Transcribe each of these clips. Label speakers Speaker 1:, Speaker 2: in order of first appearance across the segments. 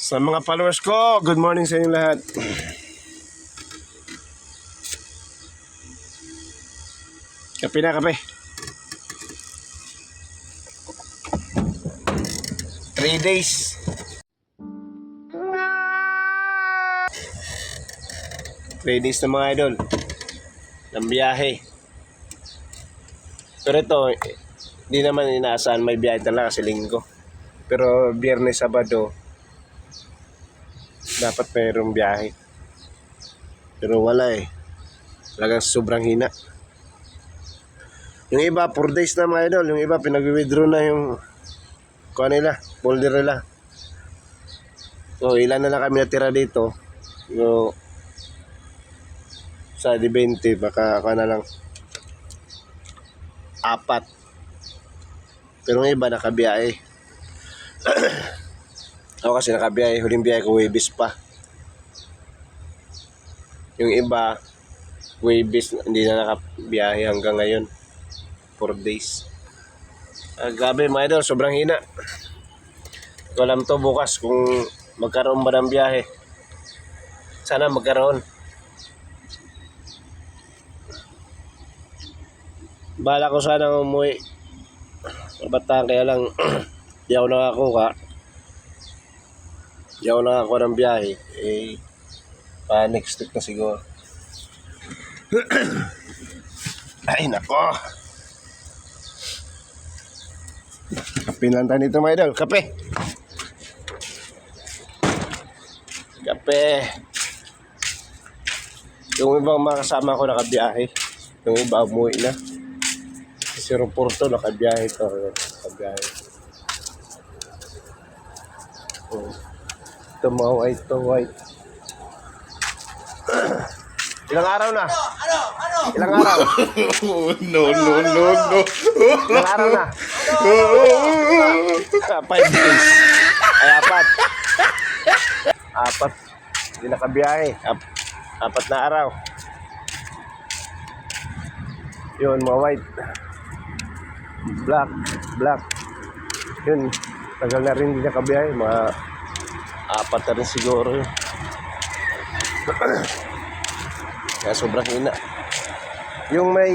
Speaker 1: Sa mga followers ko, good morning sa inyo lahat. Kape na, kape. 3 days. 3 days na mga idol ng biyahe. Pero ito, hindi naman inaasahan may biyahe talaga kasi linggo. Pero Biyernes, Sabado, dapat mayroong biyahe. Pero wala eh. Talagang sobrang hina. Yung iba, 4 days na mga idol. Yung iba, pinag-withdraw na yung nila, folder nila. So, ilan na lang kami natira dito. So, sa di 20, baka ako na lang 4. Pero yung iba, nakabiyahe. Ako kasi nakabiyahe. Huling biyahe ko, Huwebes pa. Yung iba, Huwebes, hindi na nakabiyahe hanggang ngayon. 4 days. Gabi mga idol, sobrang hina. Ko alam to bukas kung magkaroon ba ng biyahe. Sana magkaroon. Bala ko sana umuwi Bataan, kaya lang di ako nakakuha. Di ako nakakuha ng biyahe. Pa next week na siguro. Ay nako. Kape lang tayo dito mga idol. Kape. Kape. Yung ibang mga kasama ko nakabiyahe. Yung iba umuwi na. Si Roporto nakabiyahe ito. Nakabiyahe. Ito mga white to white. Ilang araw na? Ilang araw?
Speaker 2: No.
Speaker 1: Ilang araw na? 5 days. Ay, 4. Hindi nakabiyahe. 4 na araw. Yun, mga white. Black. Yun, tagal na rin hindi nakabiyahe. Mga 4 na rin siguro yun. Kaya sobrang hina. Yung may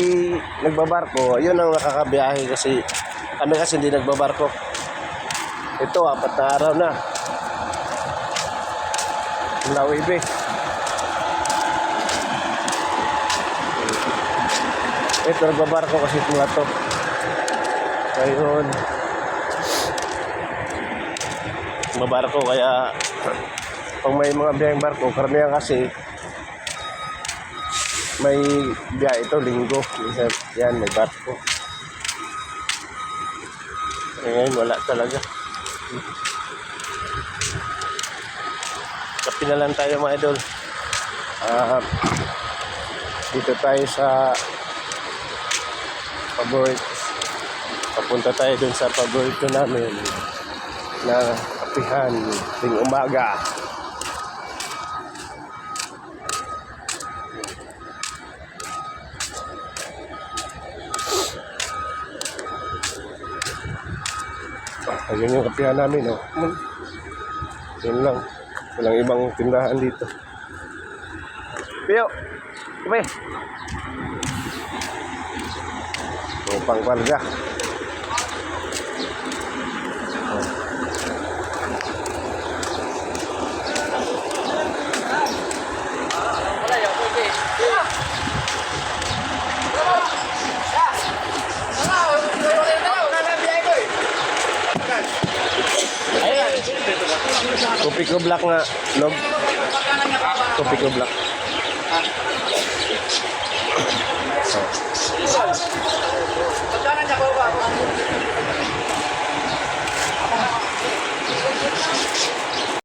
Speaker 1: nagbabarko, yun ang nakakabiyahe kasi kami kasi hindi nagbabarko. Ito, 4 na araw na. Lawibe. Ito, nagbabarko kasi mga to. Ngayon, mabarko kaya pag may mga biyaheng barko, karamihan kasi may biyahe ito, linggo. Yan, may barko. Ngayon, wala talaga. Kapi na lang tayo mga idol. Dito tayo sa paborito. Papunta tayo dun sa paborito namin na kapihan ting umaga. Ayun yung kapihan namin, oh. Yun lang. Walang ibang tindahan dito. Pio! Kape! Pang kwarga. Kopi ko black nga, Log. Kopi ko black.